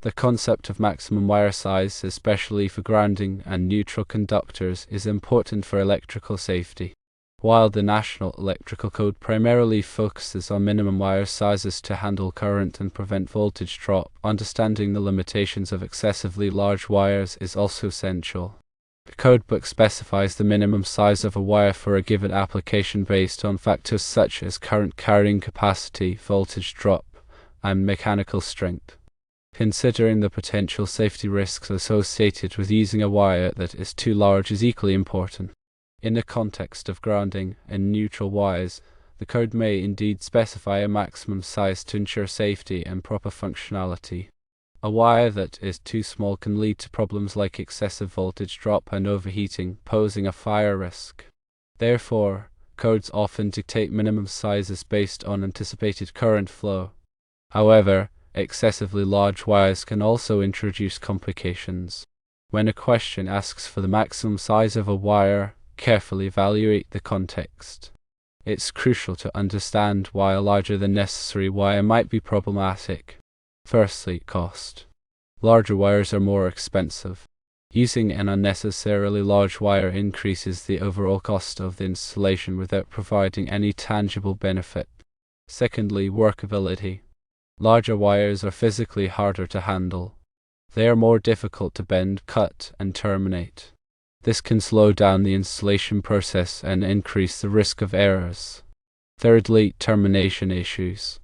The concept of maximum wire size, especially for grounding and neutral conductors, is important for electrical safety. While the National Electrical Code primarily focuses on minimum wire sizes to handle current and prevent voltage drop, understanding the limitations of excessively large wires is also essential. The codebook specifies the minimum size of a wire for a given application based on factors such as current carrying capacity, voltage drop, and mechanical strength. Considering the potential safety risks associated with using a wire that is too large is equally important. In the context of grounding and neutral wires, the code may indeed specify a maximum size to ensure safety and proper functionality. A wire that is too small can lead to problems like excessive voltage drop and overheating, posing a fire risk. Therefore, codes often dictate minimum sizes based on anticipated current flow. However, excessively large wires can also introduce complications. When a question asks for the maximum size of a wire, carefully evaluate the context. It's crucial to understand why a larger than necessary wire might be problematic. Firstly, cost. Larger wires are more expensive. Using an unnecessarily large wire increases the overall cost of the installation without providing any tangible benefit. Secondly, workability. Larger wires are physically harder to handle. They are more difficult to bend, cut, and terminate. This can slow down the installation process and increase the risk of errors. Thirdly, termination issues.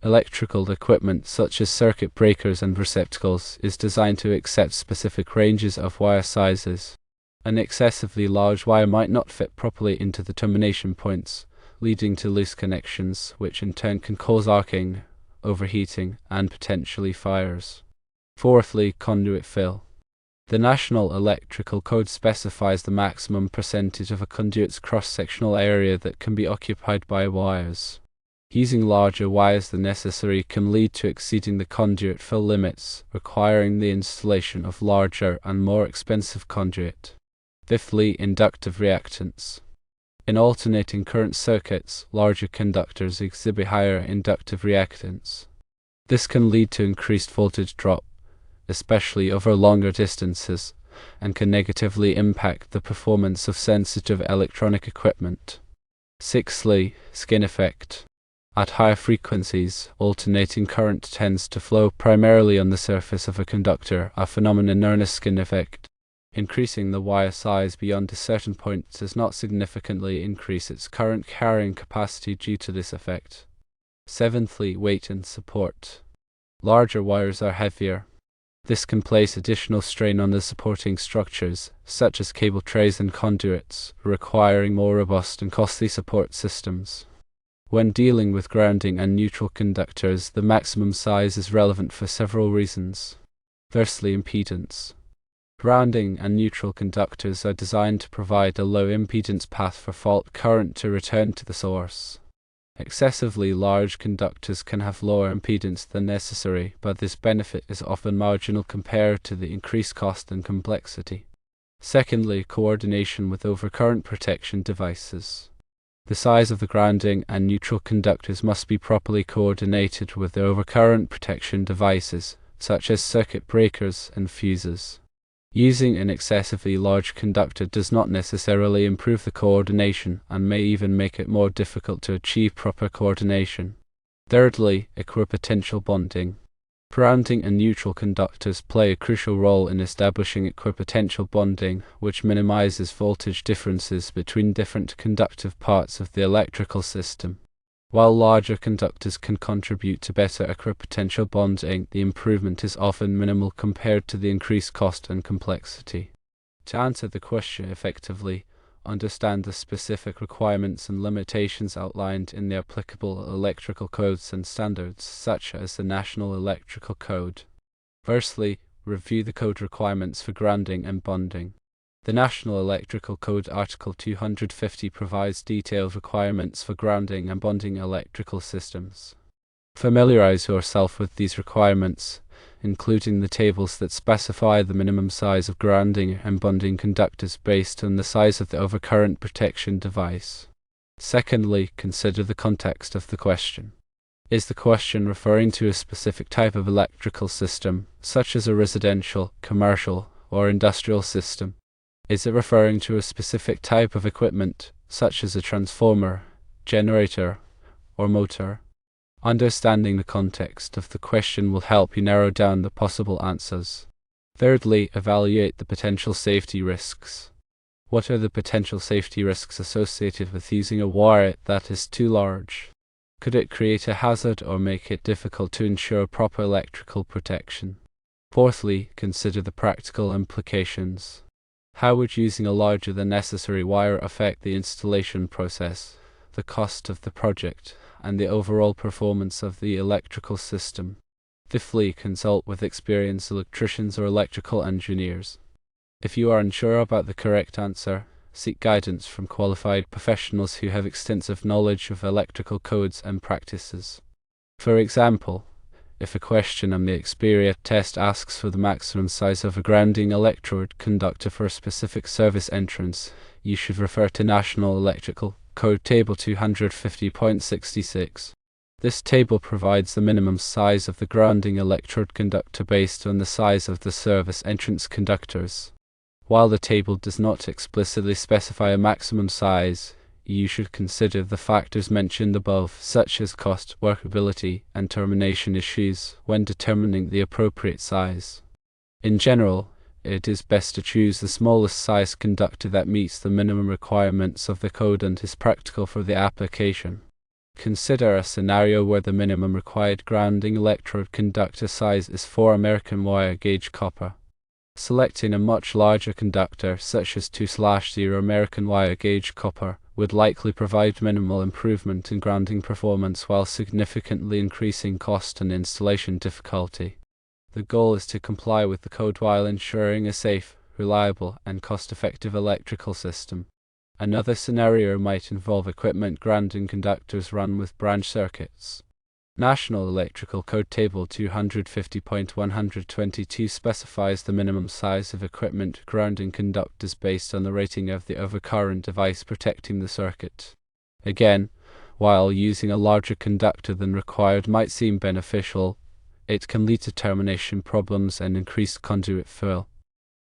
Electrical equipment such as circuit breakers and receptacles is designed to accept specific ranges of wire sizes. An excessively large wire might not fit properly into the termination points, leading to loose connections, which in turn can cause arcing, overheating, and potentially fires. Fourthly, conduit fill. The National Electrical Code specifies the maximum percentage of a conduit's cross-sectional area that can be occupied by wires. Using larger wires than necessary can lead to exceeding the conduit fill limits, requiring the installation of larger and more expensive conduit. Fifthly, inductive reactance. In alternating current circuits, larger conductors exhibit higher inductive reactance. This can lead to increased voltage drop, especially over longer distances, and can negatively impact the performance of sensitive electronic equipment. Sixthly, skin effect. At higher frequencies, alternating current tends to flow primarily on the surface of a conductor, a phenomenon known as skin effect. Increasing the wire size beyond a certain point does not significantly increase its current carrying capacity due to this effect. Seventhly, weight and support. Larger wires are heavier. This can place additional strain on the supporting structures, such as cable trays and conduits, requiring more robust and costly support systems. When dealing with grounding and neutral conductors, the maximum size is relevant for several reasons. Firstly, impedance. Grounding and neutral conductors are designed to provide a low impedance path for fault current to return to the source. Excessively large conductors can have lower impedance than necessary, but this benefit is often marginal compared to the increased cost and complexity. Secondly, coordination with overcurrent protection devices. The size of the grounding and neutral conductors must be properly coordinated with the overcurrent protection devices, such as circuit breakers and fuses. Using an excessively large conductor does not necessarily improve the coordination and may even make it more difficult to achieve proper coordination. Thirdly, equipotential bonding. Grounding and neutral conductors play a crucial role in establishing equipotential bonding, which minimizes voltage differences between different conductive parts of the electrical system. While larger conductors can contribute to better equipotential bonding, the improvement is often minimal compared to the increased cost and complexity. To answer the question effectively, understand the specific requirements and limitations outlined in the applicable electrical codes and standards, such as the National Electrical Code. Firstly, review the code requirements for grounding and bonding. The National Electrical Code Article 250 provides detailed requirements for grounding and bonding electrical systems. Familiarize yourself with these requirements, including the tables that specify the minimum size of grounding and bonding conductors based on the size of the overcurrent protection device. Secondly, consider the context of the question. Is the question referring to a specific type of electrical system, such as a residential, commercial, or industrial system? Is it referring to a specific type of equipment, such as a transformer, generator, or motor? Understanding the context of the question will help you narrow down the possible answers. Thirdly, evaluate the potential safety risks. What are the potential safety risks associated with using a wire that is too large? Could it create a hazard or make it difficult to ensure proper electrical protection? Fourthly, consider the practical implications. How would using a larger than necessary wire affect the installation process, the cost of the project, and the overall performance of the electrical system? Fifthly, consult with experienced electricians or electrical engineers. If you are unsure about the correct answer, seek guidance from qualified professionals who have extensive knowledge of electrical codes and practices. For example, if a question on the Xperia test asks for the maximum size of a grounding electrode conductor for a specific service entrance, you should refer to National Electrical Code Table 250.66. This table provides the minimum size of the grounding electrode conductor based on the size of the service entrance conductors. While the table does not explicitly specify a maximum size, you should consider the factors mentioned above, such as cost, workability, and termination issues, when determining the appropriate size. In general, it is best to choose the smallest size conductor that meets the minimum requirements of the code and is practical for the application. Consider a scenario where the minimum required grounding electrode conductor size is 4 American wire gauge copper. Selecting a much larger conductor, such as 2/0 American wire gauge copper, would likely provide minimal improvement in grounding performance while significantly increasing cost and installation difficulty. The goal is to comply with the code while ensuring a safe, reliable, and cost-effective electrical system. Another scenario might involve equipment grounding conductors run with branch circuits. National Electrical Code Table 250.122 specifies the minimum size of equipment grounding conductors based on the rating of the overcurrent device protecting the circuit. Again, while using a larger conductor than required might seem beneficial, it can lead to termination problems and increased conduit fill.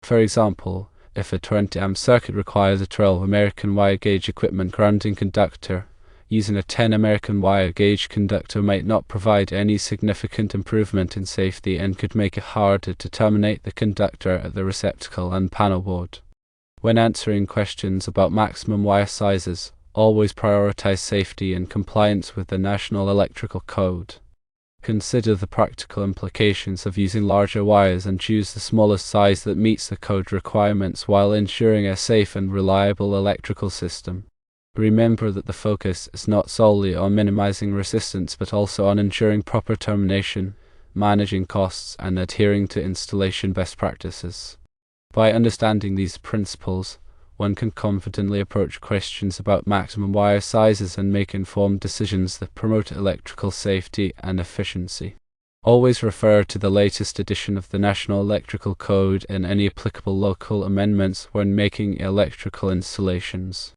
For example, if a 20 amp circuit requires a 12 American wire gauge equipment grounding conductor, using a 10 American wire gauge conductor might not provide any significant improvement in safety and could make it harder to terminate the conductor at the receptacle and panel board. When answering questions about maximum wire sizes, always prioritize safety and compliance with the National Electrical Code. Consider the practical implications of using larger wires and choose the smallest size that meets the code requirements while ensuring a safe and reliable electrical system. Remember that the focus is not solely on minimizing resistance but also on ensuring proper termination, managing costs, and adhering to installation best practices. By understanding these principles, one can confidently approach questions about maximum wire sizes and make informed decisions that promote electrical safety and efficiency. Always refer to the latest edition of the National Electrical Code and any applicable local amendments when making electrical installations.